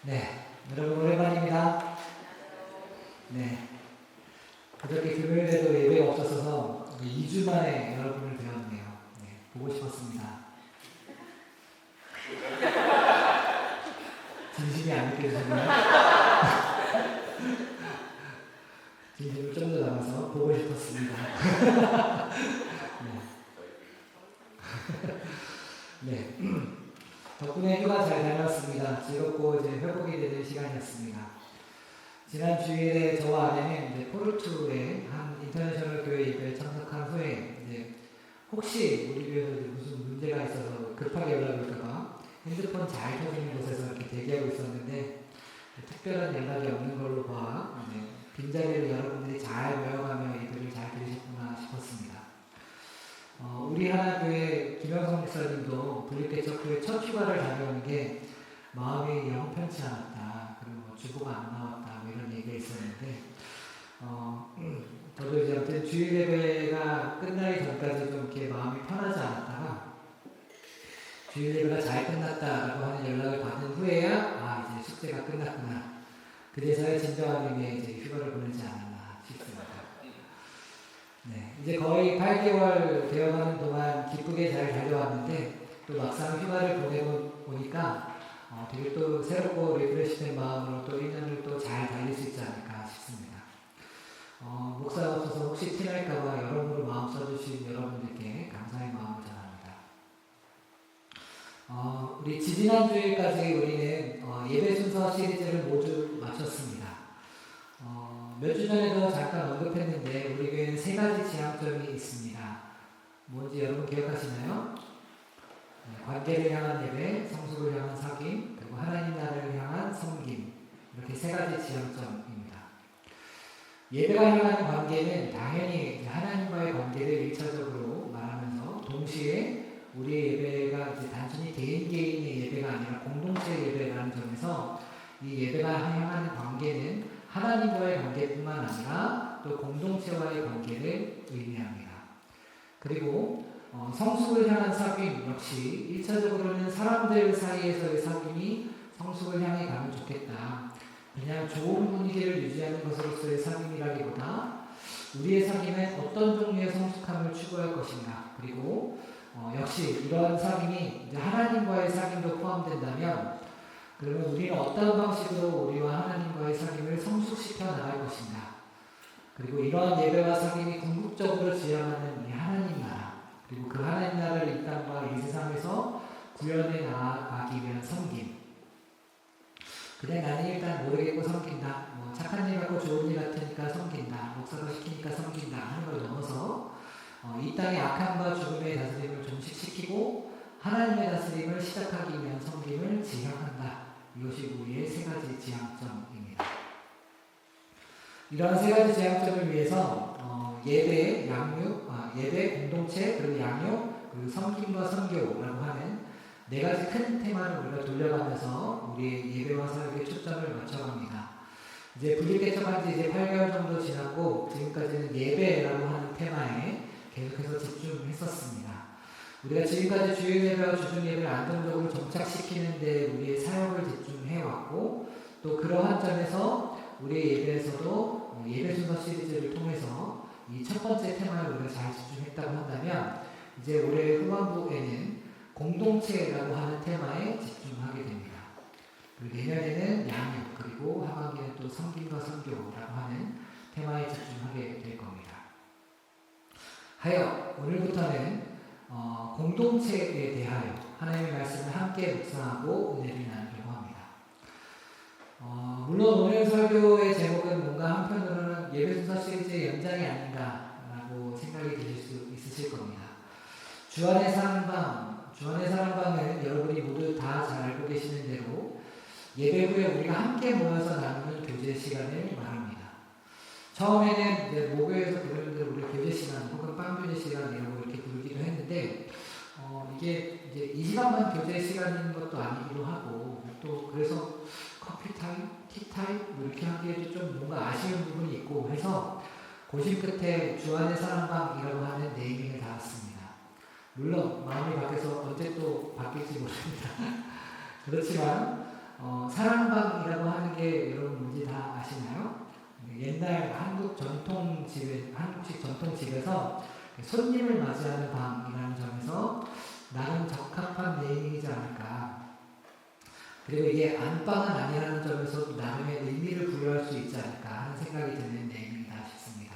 네, 여러분 오랜만입니다. 네, 그저께 금요일에도 예배가 없어서 2주 만에 여러분을 뵈었네요. 네, 보고 싶었습니다. 진심이 안 느껴지시나요? 진심을 좀 더 담아서 보고 싶었습니다. 네. 네. 덕분에 휴가 잘 다녀왔습니다. 즐겁고 이제 회복이 되는 시간이었습니다. 지난 주일에 저와 아내는 이제 포르투의 한 인터내셔널 교회 예배에 참석한 후에 이제 혹시 우리 교회에서 무슨 문제가 있어서 급하게 연락이 올까봐 핸드폰 잘 터지는 곳에서 이렇게 대기하고 있었는데 특별한 연락이 없는 걸로 봐 빈자리를 여러분들이 잘 메워가며 예배를 잘 들으셨구나 싶었습니다. 우리 하나교회 김영성 목사님도 분립개척교회 첫 휴가를 다녀오는 게 마음이 영 편치 않았다. 그리고 주보가 안 나왔다. 뭐 이런 얘기가 있었는데 저도 이제 아무튼 주일 예배가 끝나기 전까지 좀 이렇게 마음이 편하지 않았다가 주일 예배가 잘 끝났다라고 하는 연락을 받은 후에야 이제 숙제가 끝났구나. 그래서야 진정한 의미의 이제 휴가를 보내지 않았나 싶습니다. 네, 이제 거의 8개월 되어가는 동안 기쁘게 잘 달려왔는데 또 막상 휴가를 보내고 보니까 되게 또 새롭고 리프레시된 마음으로 또 1년을 또 잘 달릴 수 있지 않을까 싶습니다. 목사가 없어서 혹시 티날까봐 여러모로 마음 써주신 여러분들께 감사의 마음을 전합니다. 우리 지지난주일까지 우리는 예배 순서 시리즈를 모두 마쳤습니다. 몇 주 전에도 잠깐 언급했는데 우리 교회는 3가지 지향점이 있습니다. 뭔지 여러분 기억하시나요? 관계를 향한 예배, 성숙을 향한 사귐, 그리고 하나님 나라를 향한 섬김, 이렇게 3가지 지향점입니다. 예배가 향하는 관계는 당연히 하나님과의 관계를 1차적으로 말하면서 동시에 우리의 예배가 이제 단순히 개인의 예배가 아니라 공동체 예배라는 점에서 이 예배가 향하는 관계는 하나님과의 관계뿐만 아니라 또 공동체와의 관계를 의미합니다. 그리고 성숙을 향한 사귐 역시 1차적으로는 사람들 사이에서의 사귐이 성숙을 향해 가면 좋겠다. 그냥 좋은 분위기를 유지하는 것으로서의 사귐이라기보다 우리의 사귐은 어떤 종류의 성숙함을 추구할 것인가. 그리고 역시 이러한 사귐이 이제 하나님과의 사귐도 포함된다면 그러면 우리는 어떤 방식으로 우리와 하나님과의 사귐을 성숙시켜 나갈 것인가. 그리고 이러한 예배와 사귐이 궁극적으로 지향하는 이 하나님 나라, 그리고 그 하나님 나라를 이 땅과 이 세상에서 구현해 나가기 위한 섬김. 그냥 나는 일단 모르겠고 섬긴다. 착한 일 같고 좋은 일 같으니까 섬긴다. 목사가 시키니까 섬긴다 하는 걸 넘어서 이 땅의 악함과 죽음의 다스림을 종식시키고 하나님의 다스림을 시작하기 위한 섬김을 지향한다. 이것이 우리의 3가지 지향점입니다. 이러한 3가지 지향점을 위해서 예배, 예배, 공동체, 그리고 양육, 그리고 섬김과 선교라고 하는 4가지 큰 테마를 우리가 돌려가면서 우리의 예배와 사역에 초점을 맞춰갑니다. 이제 분립개척한 지 이제 8개월 정도 지났고 지금까지는 예배라고 하는 테마에 계속해서 집중했었습니다. 우리가 지금까지 주일 예배와 주중 예배를 안정적으로 정착시키는 데 우리의 사역을 집중해왔고 또 그러한 점에서 우리의 예배에서도 예배 순서 시리즈를 통해서 이 첫 번째 테마를 우리가 잘 집중했다고 한다면 이제 올해 후반부에는 공동체라고 하는 테마에 집중하게 됩니다. 그리고 내년에는 양육, 그리고 하반기는 또 섬김과 선교라고 하는 테마에 집중하게 될 겁니다. 하여 오늘부터는 공동체에 대하여 하나님의 말씀을 함께 묵상하고 은혜를 나누려고 합니다. 물론 오늘 설교의 제목은 뭔가 한편으로는 예배순서 시리즈의 연장이 아닌가라고 생각이 드실 수 있으실 겁니다. 주안의 사랑방은 여러분이 모두 다 잘 알고 계시는 대로 예배 후에 우리가 함께 모여서 나누는 교제 시간을 말합니다. 처음에는 이제 목요일에서 부르는 대로 우리 교제 시간 혹은 빵 교제 시간이라고 이렇게 부르기도 했는데 이게 이제 이 시간만 교제 시간인 것도 아니기도 하고 또 그래서 커피 타임, 티 타임 뭐 이렇게 하기에도 좀 뭔가 아쉬운 부분이 있고 해서 고심 끝에 주안의 사랑방이라고 하는 네이밍을 달았습니다. 물론 마음이 바뀌어서 언제 또 바뀔지 모릅니다. 그렇지만 사랑방이라고 하는 게 여러분 뭔지 다 아시나요? 옛날 한국식 전통집에서 손님을 맞이하는 방이라는 점에서 나름 적합한 네이밍이지 않을까. 그리고 이게 안방은 아니라는 점에서 나름의 의미를 부여할 수 있지 않을까 하는 생각이 드는 내용이다 싶습니다.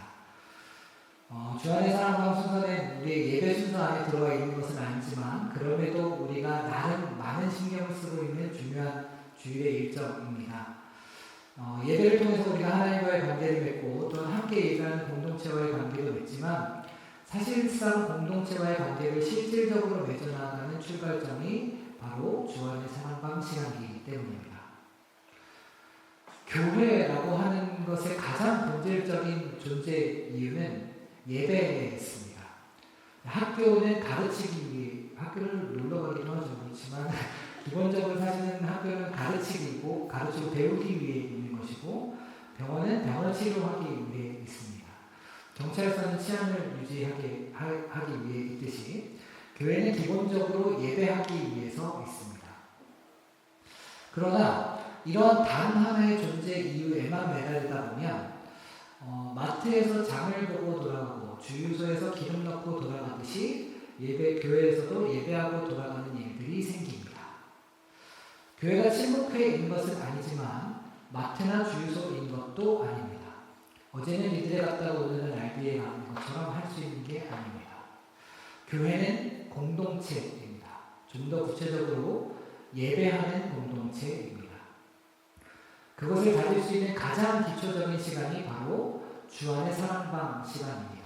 주안의 사랑방 순서는 우리의 예배 순서 안에 들어가 있는 것은 아니지만 그럼에도 우리가 나름 많은 신경을 쓰고 있는 중요한 주일의 일정입니다. 예배를 통해서 우리가 하나님과의 관계를 맺고 또는 함께 예배하는 공동체와의 관계도 맺지만 사실상 공동체와의 관계를 실질적으로 맺어나가는 출발점이 바로 주안의 사랑방 시간이기 때문입니다. 교회라고 하는 것의 가장 본질적인 존재 이유는 예배에 있습니다. 학교는 가르치기 위해, 학교를 놀러 가기도 하죠. 그렇지만 기본적으로 사실은 학교는 가르치기고 가르치고 배우기 위해 있는 것이고 병원은 병을 치료하기 위해 있습니다. 경찰서는 치안을 하기 위해 있듯이 교회는 기본적으로 예배하기 위해서 있습니다. 그러나 이러한 단 하나의 존재 이유에만 매달리다 보면 마트에서 장을 보고 돌아가고 주유소에서 기름 넣고 돌아가듯이 교회에서도 예배하고 돌아가는 일들이 생깁니다. 교회가 침묵해 있는 것은 아니지만 마트나 주유소인 것도 아닙니다. 어제는 이들에 갔다가 오늘은 RB에 가는 것처럼 할 수 있는 게 아닙니다. 교회는 공동체입니다. 좀 더 구체적으로 예배하는 공동체입니다. 그것을 가질 수 있는 가장 기초적인 시간이 바로 주안의 사랑방 시간입니다.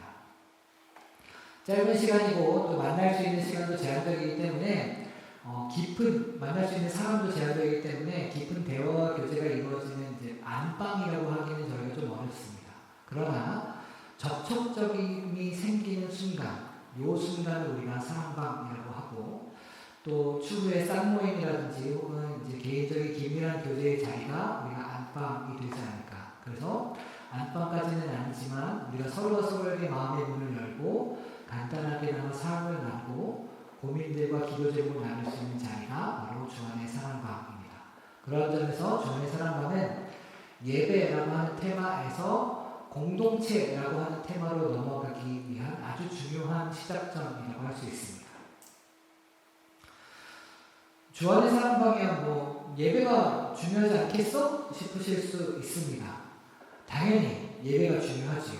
짧은 시간이고 또 만날 수 있는 시간도 제한적이기 때문에 만날 수 있는 사람도 제한적이기 때문에 깊은 대화와 교제가 이루어지는 이제 안방이라고 하기는 저희가 좀 어렵습니다. 그러나 접촉적임이 생기는 순간, 요 순간을 우리가 사랑방이라고 하고 또 추후에 쌍모임이라든지 혹은 이제 개인적인 긴밀한 교제의 자리가 우리가 안방이 되지 않을까. 그래서 안방까지는 아니지만 우리가 서로가 서로에게 마음의 문을 열고 간단하게나마 삶을 나누고 고민들과 기도 제목을 나눌 수 있는 자리가 바로 주안의 사랑방입니다. 그런 점에서 주안의 사랑방은 예배라고 하는 테마에서 공동체라고 하는 테마로 넘어가기 위한 아주 중요한 시작점이라고 할 수 있습니다. 주안의 사랑방이야 예배가 중요하지 않겠어? 싶으실 수 있습니다. 당연히 예배가 중요하지요.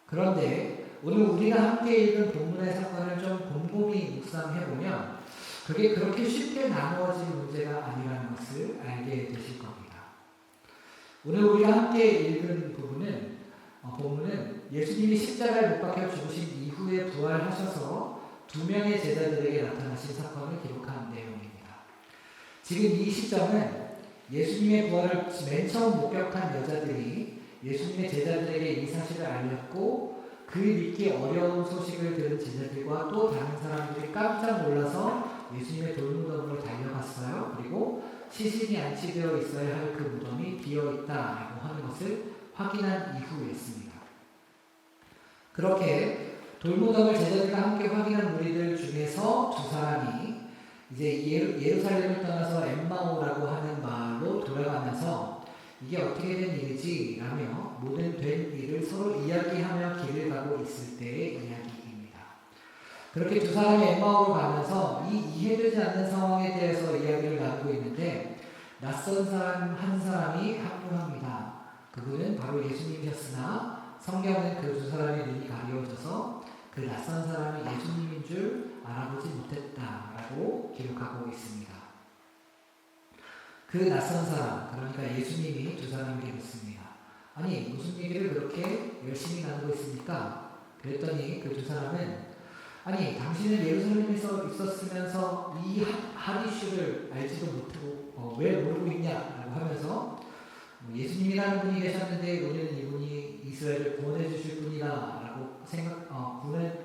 그런데 오늘 우리가 함께 읽은 본문의 사건을 좀 곰곰이 묵상해보면 그게 그렇게 쉽게 나누어진 문제가 아니라는 것을 알게 되실 겁니다. 오늘 우리가 함께 읽은 본문은 예수님이 십자가에 못 박혀 죽으신 이후에 부활하셔서 2명의 제자들에게 나타나신 사건을 기록한 내용입니다. 지금 이 시점은 예수님의 부활을 맨 처음 목격한 여자들이 예수님의 제자들에게 이 사실을 알렸고 그 믿기 어려운 소식을 들은 제자들과 또 다른 사람들이 깜짝 놀라서 예수님의 돌무덤으로 달려갔어요. 그리고 시신이 안치되어 있어야 할 그 무덤이 비어있다라고 하는 것을 확인한 이후였습니다. 그렇게 돌무덤을 제자들과 함께 확인한 무리들 중에서 2사람이 이제 예루살렘을 떠나서 엠마오라고 하는 마을로 돌아가면서 이게 어떻게 된 일이지? 라며 모든 된 일을 서로 이야기하며 길을 가고 있을 때의 이야기입니다. 그렇게 2사람이 엠마오로 가면서 이 이해되지 않는 상황에 대해서 이야기를 나누고 있는데 낯선 사람 한 사람이 합류합니다. 그분은 바로 예수님이셨으나 성경은 그 2사람의 눈이 가려워져서 그 낯선 사람이 예수님인 줄 알아보지 못했다라고 기록하고 있습니다. 그 낯선 사람, 그러니까 예수님이 2사람에게 묻습니다. 아니, 무슨 얘기를 그렇게 열심히 나누고 있습니까? 그랬더니 그 2사람은 아니, 당신은 예루살렘에서 있었으면서 이 한 이슈를 알지도 못하고 왜 모르고 있냐라고 하면서 예수님이라는 분이 계셨는데 우리는 이분이 이스라엘을 구원해 주실 분이다라고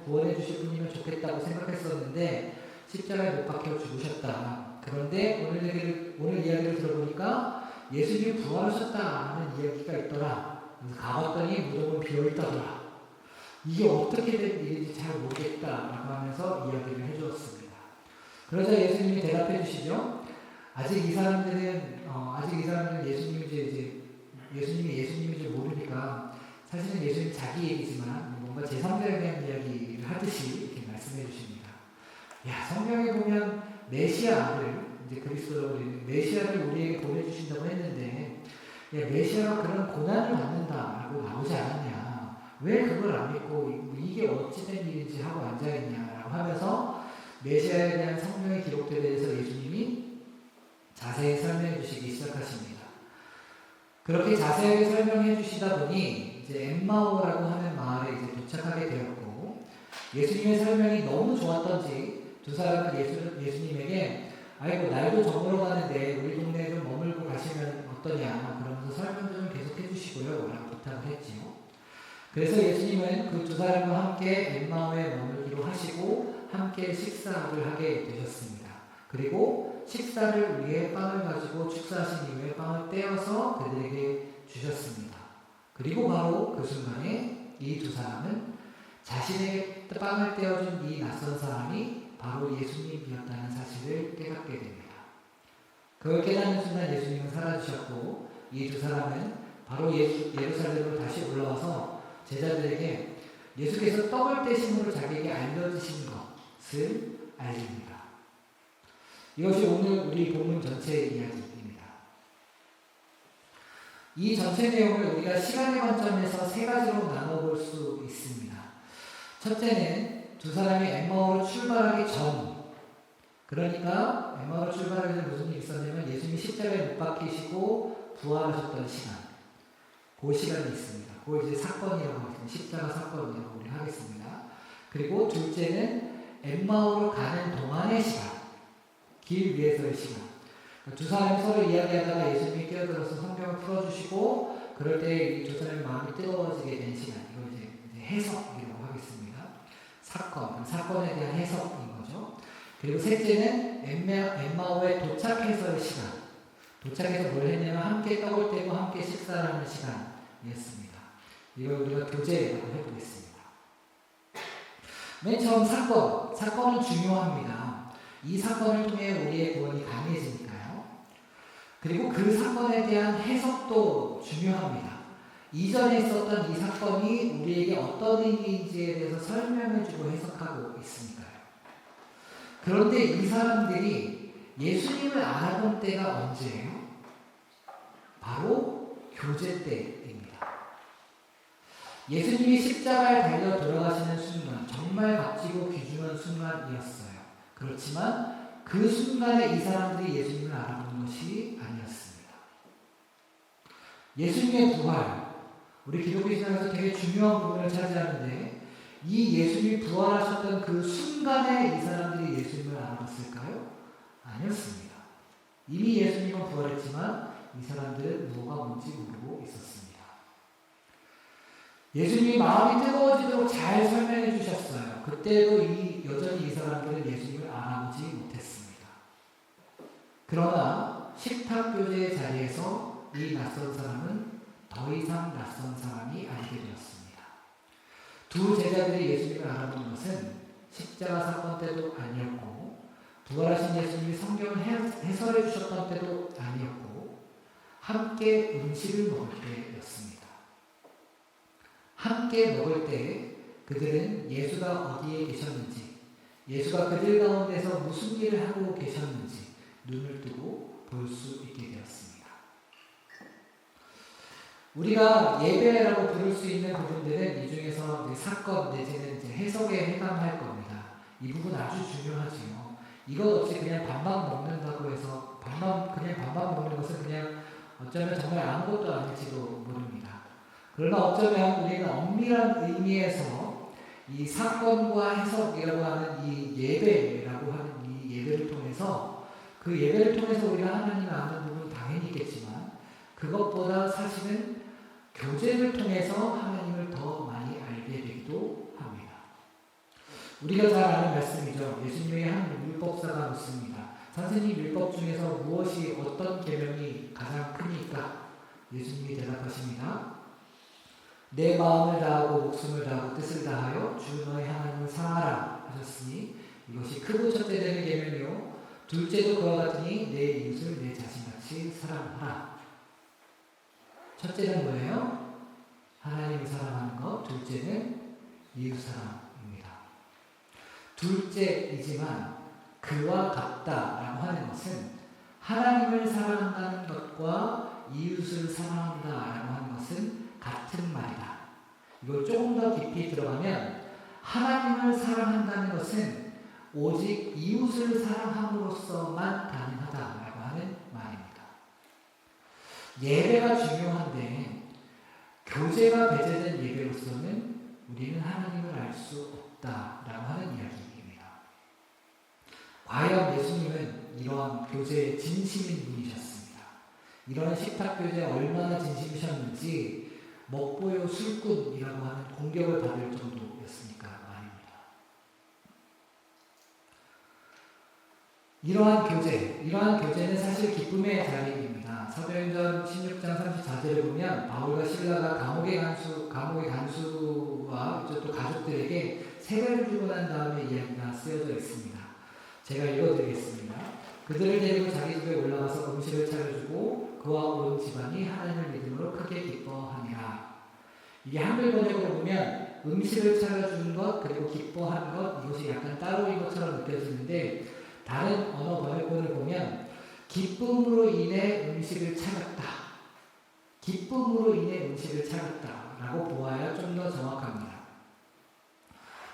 구원해 주실 분이면 좋겠다고 생각했었는데 십자가에 못 박혀 죽으셨다. 그런데 오늘 이야기를 들어보니까 예수님이 부활하셨다는 이야기가 있더라. 그래서 가봤더니 무덤은 비어있다더라. 이게 어떻게 된 일인지 잘 모르겠다라고 하면서 이야기를 해주었습니다. 그러자 예수님이 대답해 주시죠. 아직 이 사람들은 아직 이 사람들은 예수님이 예수님인지 모르니까 사실은 예수님 자기 얘기지만 뭔가 제3자에 대한 이야기를 하듯이 이렇게 말씀해 주십니다. 야, 성경에 보면 메시아를, 이제 그리스도라고 우리는 메시아를 우리에게 보내주신다고 했는데, 야, 메시아가 그런 고난을 받는다라고 나오지 않았냐? 왜 그걸 안 믿고 이게 어찌된 일인지 하고 앉아있냐라고 하면서 메시아에 대한 성경의 기록들에 대해서 예수님이 자세히 설명해 주시기 시작하십니다. 그렇게 자세하게 설명해 주시다 보니 이제 엠마오라고 하는 마을에 이제 도착하게 되었고, 예수님의 설명이 너무 좋았던지 두 사람은 예수님에게 아이고 날도 저물어 가는데 우리 동네에 좀 머물고 가시면 어떠냐 그러면서 설명도 좀 계속해 주시고요 라고 부탁을 했지요. 그래서 예수님은 그 두 사람과 함께 엠마오에 머물기로 하시고 함께 식사를 하게 되셨습니다. 그리고 식사를 위해 빵을 가지고 축사하신 이후에 빵을 떼어서 그들에게 주셨습니다. 그리고 바로 그 순간에 이 두 사람은 자신에게 빵을 떼어준 이 낯선 사람이 바로 예수님이었다는 사실을 깨닫게 됩니다. 그걸 깨닫는 순간 예수님은 사라지셨고 이 두 사람은 바로 예루살렘으로 다시 올라와서 제자들에게 예수께서 떡을 떼심으로 자기에게 알려주신 것을 알립니다. 이것이 오늘 우리 본문 전체의 이야기입니다. 이 전체 내용을 우리가 시간의 관점에서 세 가지로 나눠볼 수 있습니다. 첫째는 두 사람이 엠마오로 출발하기 전, 그러니까 엠마오로 출발하기 전에 무슨 일이 있었냐면 예수님이 십자가에 못 박히시고 부활하셨던 시간, 그 시간이 있습니다. 그 이제 사건이라고 하겠습니다. 십자가 사건이라고 우리 하겠습니다. 그리고 둘째는 엠마오로 가는 동안의 시간, 길 위에서의 시간. 두 사람이 서로 이야기하다가 예수님이 끼어들어서 성경을 풀어주시고 그럴 때 이 두 사람의 마음이 뜨거워지게 된 시간, 이걸 이제 해석이라고 하겠습니다. 사건에 대한 해석인 거죠. 그리고 셋째는 엠마오에 도착해서의 시간. 도착해서 뭘 했냐면 함께 떡을 떼고 함께 식사를 하는 시간이었습니다. 이걸 우리가 교제라고 해보겠습니다. 맨 처음 사건은 중요합니다. 이 사건을 통해 우리의 구원이 가능해지니까요. 그리고 그 사건에 대한 해석도 중요합니다. 이전에 있었던 이 사건이 우리에게 어떤 의미인지에 대해서 설명해주고 해석하고 있으니까요. 그런데 이 사람들이 예수님을 알아본 때가 언제예요? 바로 교제 때입니다. 예수님이 십자가에 달려 돌아가시는 순간, 정말 값지고 귀중한 순간이었어요. 그렇지만 그 순간에 이 사람들이 예수님을 알아본 것이 아니었습니다. 예수님의 부활, 우리 기독교 신앙에서 되게 중요한 부분을 차지하는데 이 예수님이 부활하셨던 그 순간에 이 사람들이 예수님을 알아봤을까요? 아니었습니다. 이미 예수님은 부활했지만 이 사람들은 뭐가 뭔지 모르고 있었습니다. 예수님이 마음이 뜨거워지도록 잘 설명해 주셨어요. 그때도 여전히 이 사람들은 예수님을 알아보지 못했습니다. 그러나 식탁 교제의 자리에서 이 낯선 사람은 더 이상 낯선 사람이 아니게 되었습니다. 두 제자들이 예수님을 알아본 것은 십자가 사건 때도 아니었고 부활하신 예수님이 성경을 해설해 주셨던 때도 아니었고 함께 음식을 먹을 때였습니다. 함께 먹을 때 그들은 예수가 어디에 계셨는지, 예수가 그들 가운데서 무슨 일을 하고 계셨는지 눈을 뜨고 볼 수 있게 되었습니다. 우리가 예배라고 부를 수 있는 부분들은 이 중에서 사건 내지는 이제 해석에 해당할 겁니다. 이 부분 아주 중요하지요. 이것 없이 그냥 밥만 먹는다고 해서 그냥 밥만 먹는 것은 그냥 어쩌면 정말 아무것도 아닐지도 모릅니다. 그러나 어쩌면 우리는 엄밀한 의미에서 이 사건과 해석이라고 하는 이 예배라고 하는 이 예배를 통해서 그 예배를 통해서 우리가 하나님을 아는 부분은 당연히 있겠지만 그것보다 사실은 교제를 통해서 하나님을 더 많이 알게 되기도 합니다. 우리가 잘 아는 말씀이죠. 예수님의 한 율법사가 묻습니다. 선생님, 율법 중에서 무엇이 어떤 계명이 가장 크니까? 예수님이 대답하십니다. 내 마음을 다하고 목숨을 다하고 뜻을 다하여 주 너의 하나님을 사랑하라 하셨으니 이것이 크고 첫째 되는 계명이요 둘째도 그와 같으니 내 이웃을 내 자신같이 같이 사랑하라. 첫째는 뭐예요? 하나님을 사랑하는 것. 둘째는 이웃 사랑입니다. 둘째이지만 그와 같다라고 하는 것은 하나님을 사랑한다는 것과 이웃을 사랑한다라고 하는 것은 같은 말이다. 이걸 조금 더 깊이 들어가면 하나님을 사랑한다는 것은 오직 이웃을 사랑함으로써만 가능하다라고 하는 말입니다. 예배가 중요한데 교제가 배제된 예배로서는 우리는 하나님을 알 수 없다라고 하는 이야기입니다. 과연 예수님은 이러한 교제의 진심인 분이셨습니다. 이런 식탁 교제에 얼마나 진심이셨는지 먹보요 술꾼이라고 하는 공격을 받을 정도였으니까 말입니다. 이러한 교제는 사실 기쁨의 자리입니다. 사도행전 16장 34절을 보면 바울과 실라가 감옥의 간수와 또 가족들에게 세배를 주고 난 다음에 이야기가 쓰여져 있습니다. 제가 읽어드리겠습니다. 그들을 데리고 자기 집에 올라가서 음식을 차려주고 그와 온 집안이 하나님을 믿음으로 크게 기뻐하니라. 이게 한글 번역으로 보면 음식을 차려준 것 그리고 기뻐한 것 이것이 약간 따로인 것처럼 느껴지는데 다른 언어 번역본을 보면 기쁨으로 인해 음식을 차렸다. 기쁨으로 인해 음식을 차렸다 라고 보아야 좀 더 정확합니다.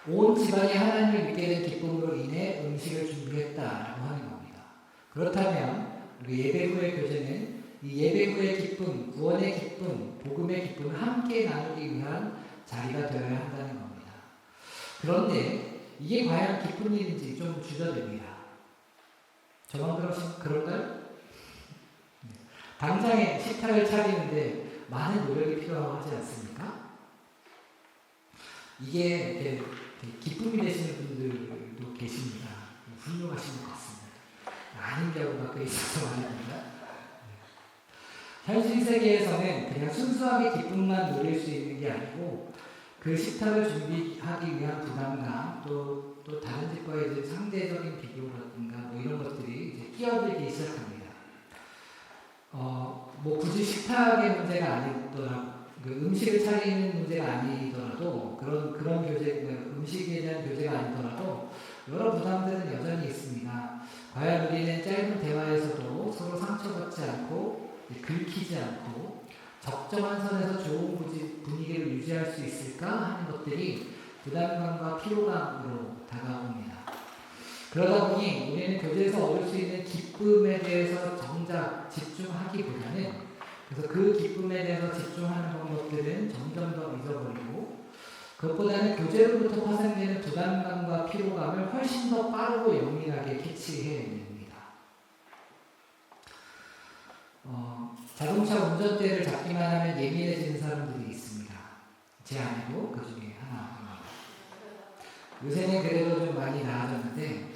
온 집안이 하나님을 믿게 된 기쁨으로 인해 음식을 준비했다라고 하는 겁니다. 그렇다면 우리 예배 후의 교제는 이 예배 후의 기쁨, 구원의 기쁨, 복음의 기쁨을 함께 나누기 위한 자리가 되어야 한다는 겁니다. 그런데 이게 과연 기쁜 일인지 좀 주저됩니다. 저만 그럴까요? 당장에 식탁을 차리는데 많은 노력이 필요하고 하지 않습니까? 이게 기쁨이 되시는 분들도 계십니다. 훌륭하신 것 같습니다. 아닌 경우가 꽤 있어서 말입니다. 현실 세계에서는 그냥 순수하게 기쁨만 누릴 수 있는 게 아니고 그 식탁을 준비하기 위한 부담감 또 다른 집과의 이제 상대적인 비교라든가 뭐 이런 것들이 이제 끼어들기 시작합니다. 뭐 굳이 식탁의 문제가 아니더라도 그 음식을 차리는 문제가 아니더라도 그런 교제, 음식에 대한 교제가 아니더라도 여러 부담들은 여전히 있습니다. 과연 우리는 짧은 대화에서도 서로 상처받지 않고 긁히지 않고 적정한 선에서 좋은 분위기를 유지할 수 있을까 하는 것들이 부담감과 피로감으로 다가옵니다. 그러다 보니 우리는 교제에서 얻을 수 있는 기쁨에 대해서 정작 집중하기보다는 그래서 그 기쁨에 대해서 집중하는 방법들은 점점 더 잊어버리고 그것보다는 교제로부터 파생되는 부담감과 피로감을 훨씬 더 빠르고 예민하게 캐치해냅니다. 자동차 운전대를 잡기만 하면 예민해지는 사람들이 있습니다. 제 아내도 그 중에 하나입니다. 요새는 그래도 좀 많이 나아졌는데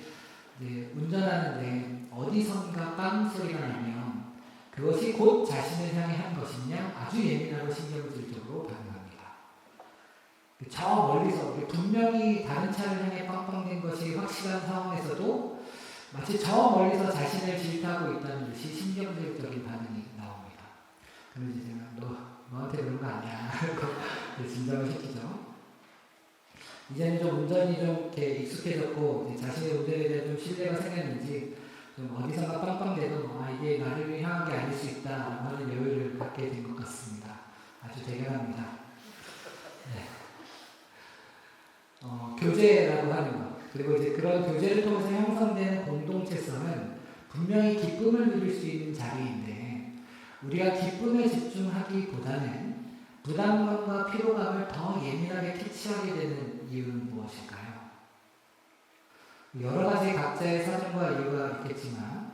운전하는데 어디선가 빵 소리가 나면 그것이 곧 자신을 향해 한 것이냐 아주 예민하고 신경질적으로 반응합니다. 저 멀리서 분명히 다른 차를 향해 빵빵된 것이 확실한 상황에서도 마치 저 멀리서 자신을 질타하고 있다는 듯이 신경질적인 반응이 나옵니다. 그래서 이제 너한테 그런 거 아니야 하고 진정을 시키죠. 이제는 좀 운전이 좀 이렇게 익숙해졌고 자신의 운전에 대한 좀 신뢰가 생겼는지 좀 어디선가 빵빵대도 이게 나를 향한 게 아닐 수 있다라고 하는 여유를 갖게 된 것 같습니다. 아주 대견합니다. 네. 교제라고 하는 것 그리고 이제 그런 교제를 통해서 형성되는 공동체성은 분명히 기쁨을 누릴 수 있는 자리인데 우리가 기쁨에 집중하기보다는 부담감과 피로감을 더 예민하게 캐치하게 되는 이유는 무엇일까요? 여러 가지 각자의 사정과 이유가 있겠지만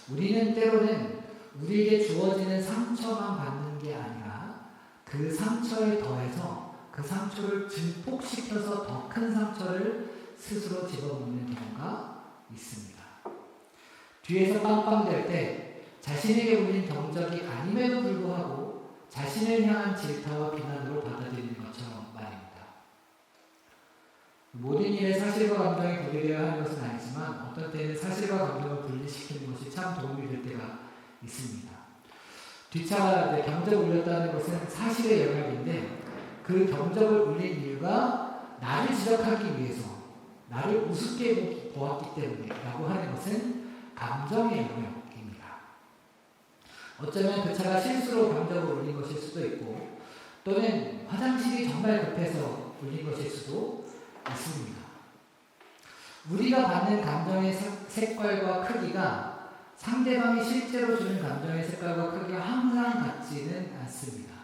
우리는 때로는 우리에게 주어지는 상처만 받는 게 아니라 그 상처에 더해서 그 상처를 증폭시켜서 더 큰 상처를 스스로 집어먹는 경우가 있습니다. 뒤에서 빵빵댈 때 자신에게 울린 경적이 아님에도 불구하고 자신을 향한 질타와 비난으로 받아들이는 것처럼 말입니다. 모든 일에 사실과 감정이 분리되어야 하는 것은 아니지만 어떤 때는 사실과 감정을 분리시키는 것이 참 도움이 될 때가 있습니다. 뒷차가 이제 경적을 울렸다는 것은 사실의 영역인데 그 경적을 울린 이유가 나를 지적하기 위해서 나를 우습게 보았기 때문이라고 하는 것은 감정의 영역입니다. 어쩌면 그 차가 실수로 경적을 울린 것일 수도 있고 또는 화장실이 정말 급해서 울린 것일 수도 있습니다. 우리가 받는 감정의 색깔과 크기가 상대방이 실제로 주는 감정의 색깔과 크기가 항상 같지는 않습니다.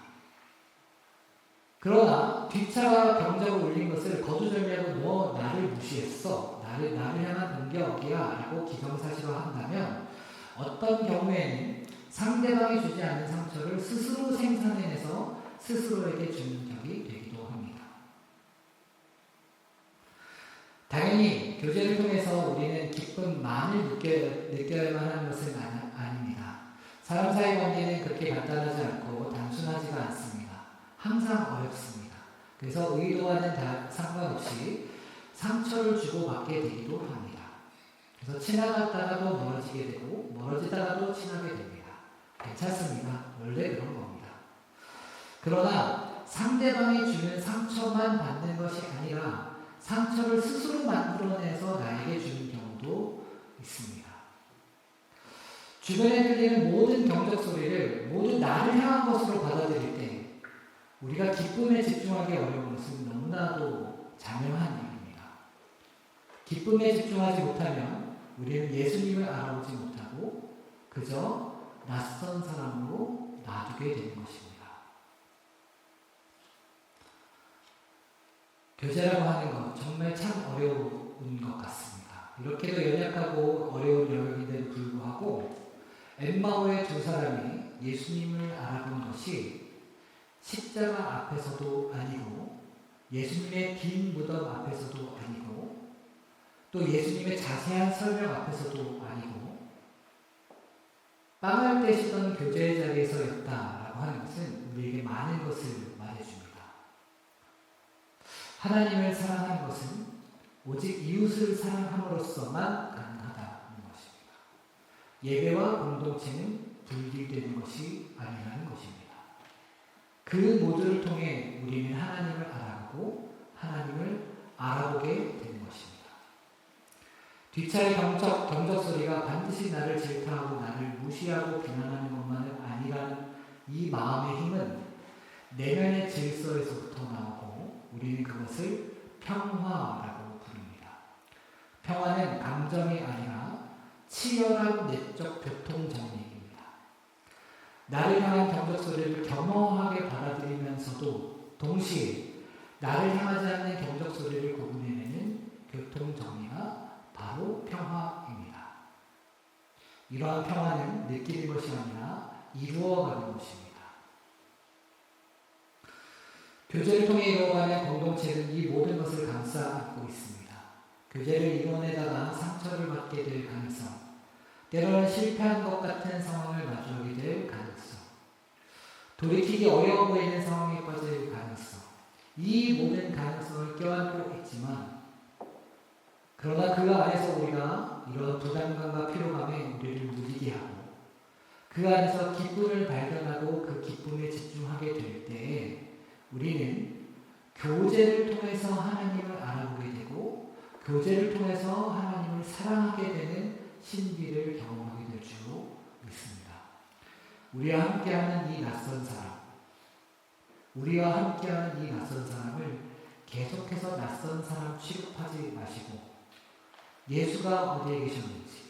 그러나 뒷차가 경적을 울린 것을 거두절미하고 너 나를 무시했어. 나를 향한 공격이야 라고 기정사실화한다면 어떤 경우에는 상대방이 주지 않는 상처를 스스로 생산해내서 스스로에게 주는 적이 되기도 합니다. 당연히 교제를 통해서 우리는 기쁨만을 느껴야만 하는 것은 아닙니다. 사람 사이 관계는 그렇게 간단하지 않고 단순하지가 않습니다. 항상 어렵습니다. 그래서 의도와는 상관없이 상처를 주고받게 되기도 합니다. 그래서 지나갔다가도 멀어지게 되고 멀어지다가도 친하게 됩니다. 괜찮습니다. 원래 그런 겁니다. 그러나 상대방이 주는 상처만 받는 것이 아니라 상처를 스스로 만들어내서 나에게 주는 경우도 있습니다. 주변에 들리는 모든 경적 소리를 모두 나를 향한 것으로 받아들일 때 우리가 기쁨에 집중하기 어려운 것은 너무나도 자명한 일입니다. 기쁨에 집중하지 못하면 우리는 예수님을 알아보지 못하고 그저 낯선 사람으로 놔두게 되는 것입니다. 교제라고 하는 것 정말 참 어려운 것 같습니다. 이렇게도 연약하고 어려운 영역인데도 불구하고 엠마오의 두 사람이 예수님을 알아본 것이 십자가 앞에서도 아니고 예수님의 빈 무덤 앞에서도 아니고 또 예수님의 자세한 설명 앞에서도 아니고 빵을 떼시던 교제의 자리에서였다라고 하는 것은 우리에게 많은 것을 말해줍니다. 하나님을 사랑하는 것은 오직 이웃을 사랑함으로써만 가능하다는 것입니다. 예배와 공동체는 분리되는 것이 아니라는 것입니다. 그 모두를 통해 우리는 하나님을 알아보고 하나님을 알아보게 되는 것입니다. 뒷차의 경적 소리가 반드시 나를 질타하고 나를 무시하고 비난하는 것만은 아니라는 이 마음의 힘은 내면의 질서에서부터 나오고 우리는 그것을 평화라고 부릅니다. 평화는 감정이 아니라 치열한 내적 교통 정리입니다. 나를 향한 경적 소리를 겸허하게 받아들이면서도 동시에 나를 향하지 않는 경적 소리를 구분해내는 교통 정리가 바로 평화입니다. 이러한 평화는 느끼는 것이 아니라 이루어가는 것입니다. 교제를 통해 이루어가는 공동체는 이 모든 것을 감싸 안고 있습니다. 교제를 이뤄내다가 상처를 받게 될 가능성, 때로는 실패한 것 같은 상황을 마주하게 될 가능성, 돌이키기 어려워 보이는 상황에 빠질 가능성, 이 모든 가능성을 껴안고 있지만 그러나 그 안에서 우리가 이런 부담감과 피로감에 우리를 무디게 하고 그 안에서 기쁨을 발견하고 그 기쁨에 집중하게 될 때에 우리는 교제를 통해서 하나님을 알아보게 되고 교제를 통해서 하나님을 사랑하게 되는 신비를 경험하게 될 줄 믿습니다. 우리와 함께하는 이 낯선 사람, 우리와 함께하는 이 낯선 사람을 계속해서 낯선 사람 취급하지 마시고 예수가 어디에 계셨는지,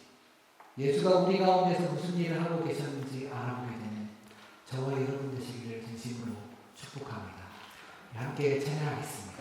예수가 우리 가운데서 무슨 일을 하고 계셨는지 알아보게 되는 저와 여러분 되시기를 진심으로 축복합니다. 함께 찬양하겠습니다.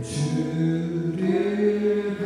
주를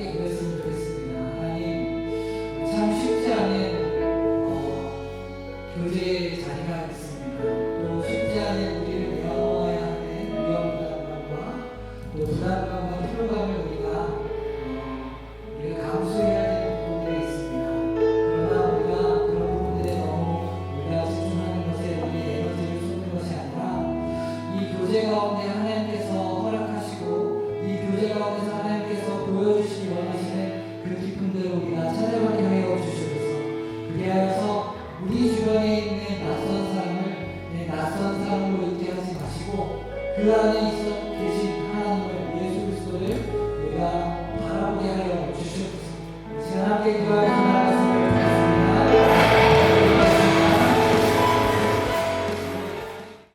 함께 그랬으면 좋겠습니다. 하나님, 참 쉽지 않은 교제의 자리가 있습니다. 또 쉽지 않은 우리를 내어놓아야 하는 위험 부담감과 또 부담감과 피로감을 우리가 감수해야 되는 부분들이 있습니다. 그러나 우리가 그런 부분들에 너무 우리가 집중하는 것에 우리의 에너지를 쏟는 것이 아니라 이 교제 가운데 하나님께서 허락하시고 이 교제 가운데서 하나님께서 보여주시기 원하시는 그 기쁨들을 우리가 찾아가게 하여 주시옵소서. 그리하여서 우리 주변에 있는 낯선 사람을 낯선 사람으로 있게 하지 마시고 그 안에